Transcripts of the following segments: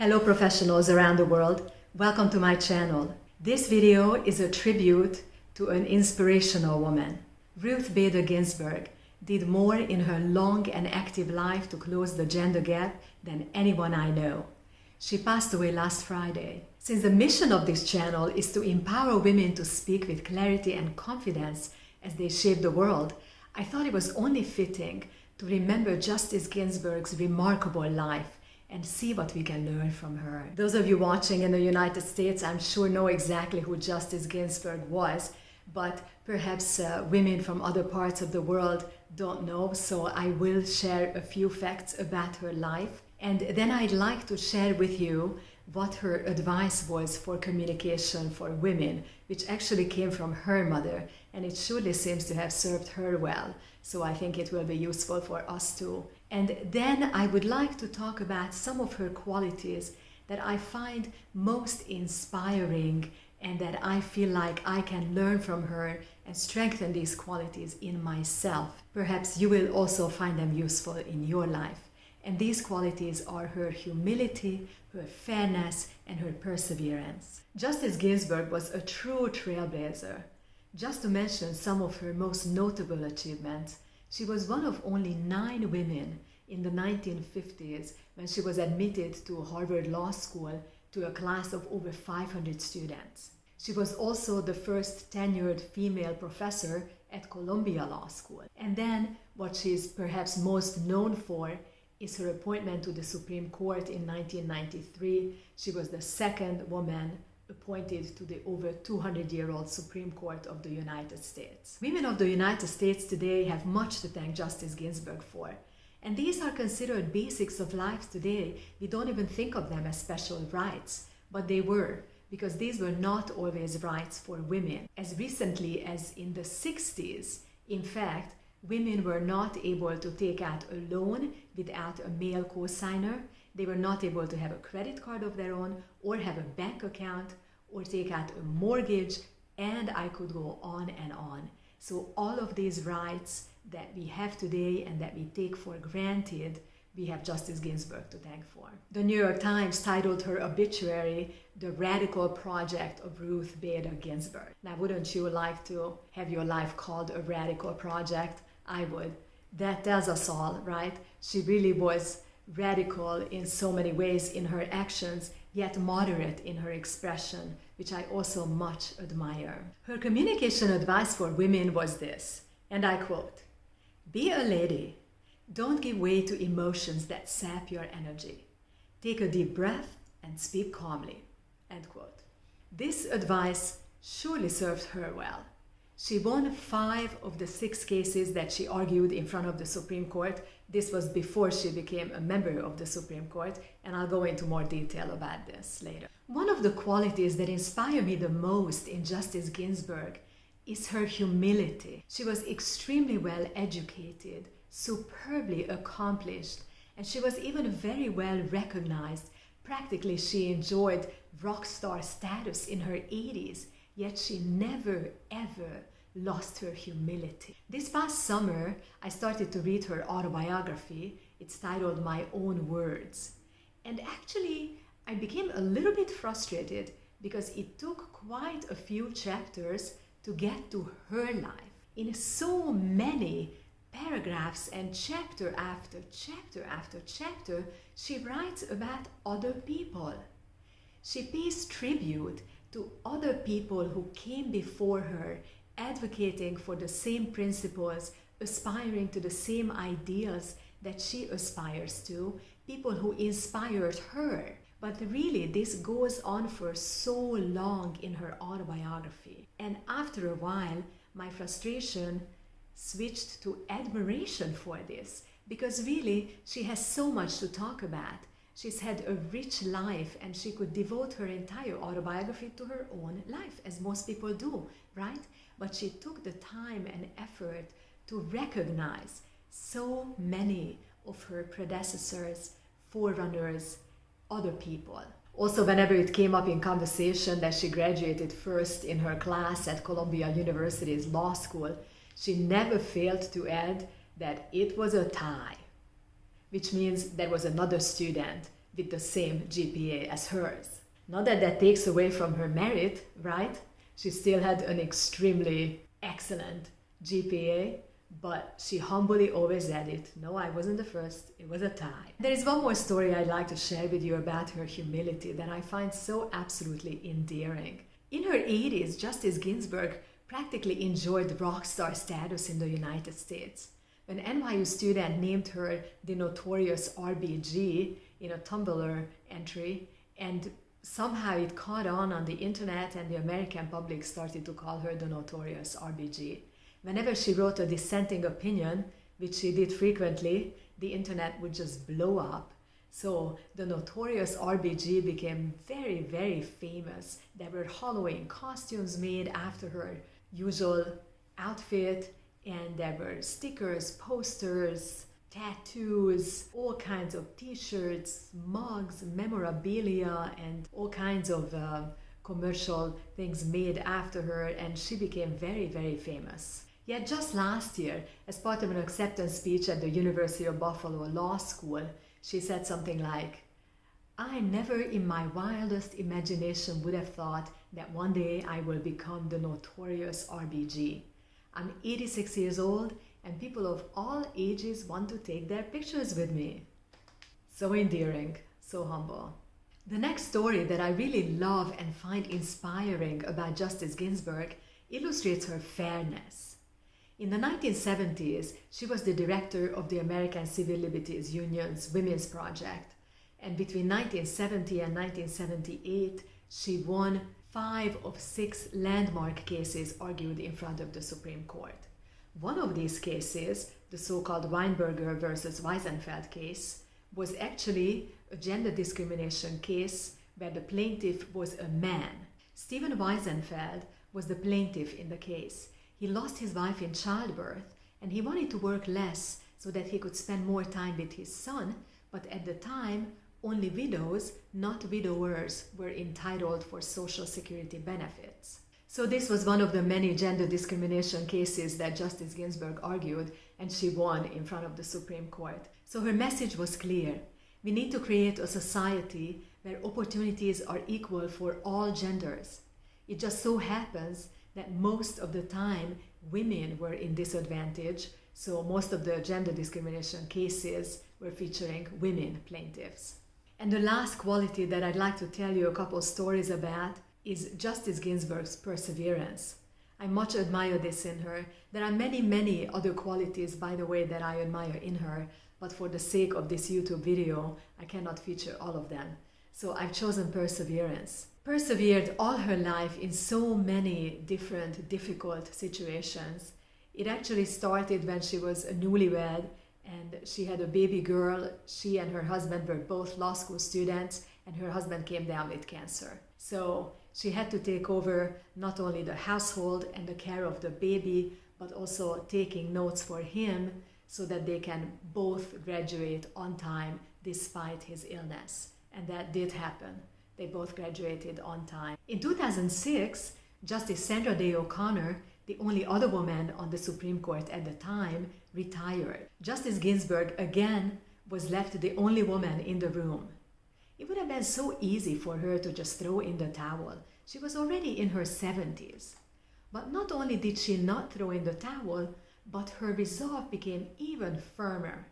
Hello professionals around the world, welcome to my channel. This video is a tribute to an inspirational woman. Ruth Bader Ginsburg did more in her long and active life to close the gender gap than anyone I know. She passed away last Friday. Since the mission of this channel is to empower women to speak with clarity and confidence as they shape the world, I thought it was only fitting to remember Justice Ginsburg's remarkable life and see what we can learn from her. Those of you watching in the United States, I'm sure know exactly who Justice Ginsburg was, but perhaps women from other parts of the world don't know, so I will share a few facts about her life. And then I'd like to share with you what her advice was for communication for women, which actually came from her mother, and it surely seems to have served her well. So I think it will be useful for us too. And then I would like to talk about some of her qualities that I find most inspiring and that I feel like I can learn from her and strengthen these qualities in myself. Perhaps you will also find them useful in your life. And these qualities are her humility, her fairness, and her perseverance. Justice Ginsburg was a true trailblazer. Just to mention some of her most notable achievements, she was one of only 9 women in the 1950s when she was admitted to Harvard Law School to a class of over 500 students. She was also the first tenured female professor at Columbia Law School. And then what she's perhaps most known for is her appointment to the Supreme Court in 1993. She was the second woman appointed to the over 200-year-old Supreme Court of the United States. Women of the United States today have much to thank Justice Ginsburg for. And these are considered basics of life today. We don't even think of them as special rights, but they were, because these were not always rights for women. As recently as in the 60s, in fact, women were not able to take out a loan without a male co-signer. They were not able to have a credit card of their own or have a bank account or take out a mortgage, and I could go on and on. So all of these rights that we have today and that we take for granted, we have Justice Ginsburg to thank for. The New York Times titled her obituary, "The Radical Project of Ruth Bader Ginsburg." Now, wouldn't you like to have your life called a radical project? I would. That tells us all, right? She really was radical in so many ways in her actions, yet moderate in her expression, which I also much admire. Her communication advice for women was this, and I quote, "Be a lady. Don't give way to emotions that sap your energy. Take a deep breath and speak calmly." End quote. This advice surely served her well. She won 5 of the 6 cases that she argued in front of the Supreme Court. This was before she became a member of the Supreme Court, and I'll go into more detail about this later. One of the qualities that inspire me the most in Justice Ginsburg is her humility. She was extremely well educated, superbly accomplished, and she was even very well recognized. Practically, she enjoyed rock star status in her 80s, yet she never ever lost her humility. This past summer, I started to read her autobiography. It's titled "My Own Words." And actually, I became a little bit frustrated because it took quite a few chapters to get to her life. In so many paragraphs and chapter after chapter after chapter, she writes about other people. She pays tribute to other people who came before her, advocating for the same principles, aspiring to the same ideals that she aspires to, people who inspired her. But really, this goes on for so long in her autobiography. And after a while, my frustration switched to admiration for this, because really, she has so much to talk about. She's had a rich life, and she could devote her entire autobiography to her own life, as most people do, right? But she took the time and effort to recognize so many of her predecessors, forerunners, other people. Also, whenever it came up in conversation that she graduated first in her class at Columbia University's law school, she never failed to add that it was a tie, which means there was another student with the same GPA as hers. Not that that takes away from her merit, right? She still had an extremely excellent GPA, but she humbly always added, no, I wasn't the first, it was a tie. There is one more story I'd like to share with you about her humility that I find so absolutely endearing. In her 80s, Justice Ginsburg practically enjoyed rock star status in the United States. An NYU student named her the Notorious RBG in a Tumblr entry, and somehow it caught on the internet, and the American public started to call her the Notorious RBG. Whenever she wrote a dissenting opinion, which she did frequently, the internet would just blow up. So the Notorious RBG became very, very famous. There were Halloween costumes made after her usual outfit, and there were stickers, posters, tattoos, all kinds of t-shirts, mugs, memorabilia, and all kinds of commercial things made after her, and she became very, very famous. Yet just last year, as part of an acceptance speech at the University of Buffalo Law School, she said something like, I never in my wildest imagination would have thought that one day I will become the Notorious RBG. I'm 86 years old, and people of all ages want to take their pictures with me. So endearing, so humble. The next story that I really love and find inspiring about Justice Ginsburg illustrates her fairness. In the 1970s, she was the director of the American Civil Liberties Union's Women's Project, and between 1970 and 1978, she won 5 of 6 landmark cases argued in front of the Supreme Court. One of these cases, the so-called Weinberger versus Weisenfeld case, was actually a gender discrimination case where the plaintiff was a man. Stephen Weisenfeld was the plaintiff in the case. He lost his wife in childbirth, and he wanted to work less so that he could spend more time with his son, but at the time, only widows, not widowers, were entitled for Social Security benefits. So this was one of the many gender discrimination cases that Justice Ginsburg argued, and she won in front of the Supreme Court. So her message was clear. We need to create a society where opportunities are equal for all genders. It just so happens that most of the time women were in disadvantage, so most of the gender discrimination cases were featuring women plaintiffs. And the last quality that I'd like to tell you a couple stories about is Justice Ginsburg's perseverance. I much admire this in her. There are many, many other qualities, by the way, that I admire in her, but for the sake of this YouTube video, I cannot feature all of them. So I've chosen perseverance. Persevered all her life in so many different difficult situations. It actually started when she was a newlywed and she had a baby girl. She and her husband were both law school students, and her husband came down with cancer. So she had to take over not only the household and the care of the baby, but also taking notes for him so that they can both graduate on time despite his illness. And that did happen. They both graduated on time. In 2006, Justice Sandra Day O'Connor, the only other woman on the Supreme Court at the time, retired. Justice Ginsburg again was left the only woman in the room. It would have been so easy for her to just throw in the towel. She was already in her 70s. But not only did she not throw in the towel, but her resolve became even firmer.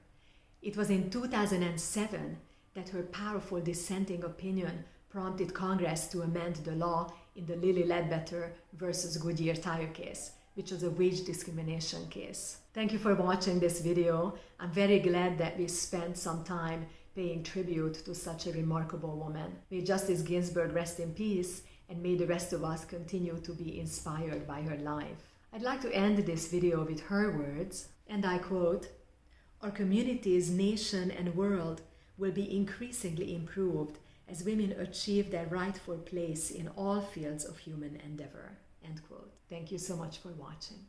It was in 2007 that her powerful dissenting opinion prompted Congress to amend the law in the Lilly Ledbetter versus Goodyear tire case, which was a wage discrimination case. Thank you for watching this video. I'm very glad that we spent some time paying tribute to such a remarkable woman. May Justice Ginsburg rest in peace, and may the rest of us continue to be inspired by her life. I'd like to end this video with her words, and I quote, "Our communities, nation, and world will be increasingly improved as women achieve their rightful place in all fields of human endeavor." End quote. Thank you so much for watching.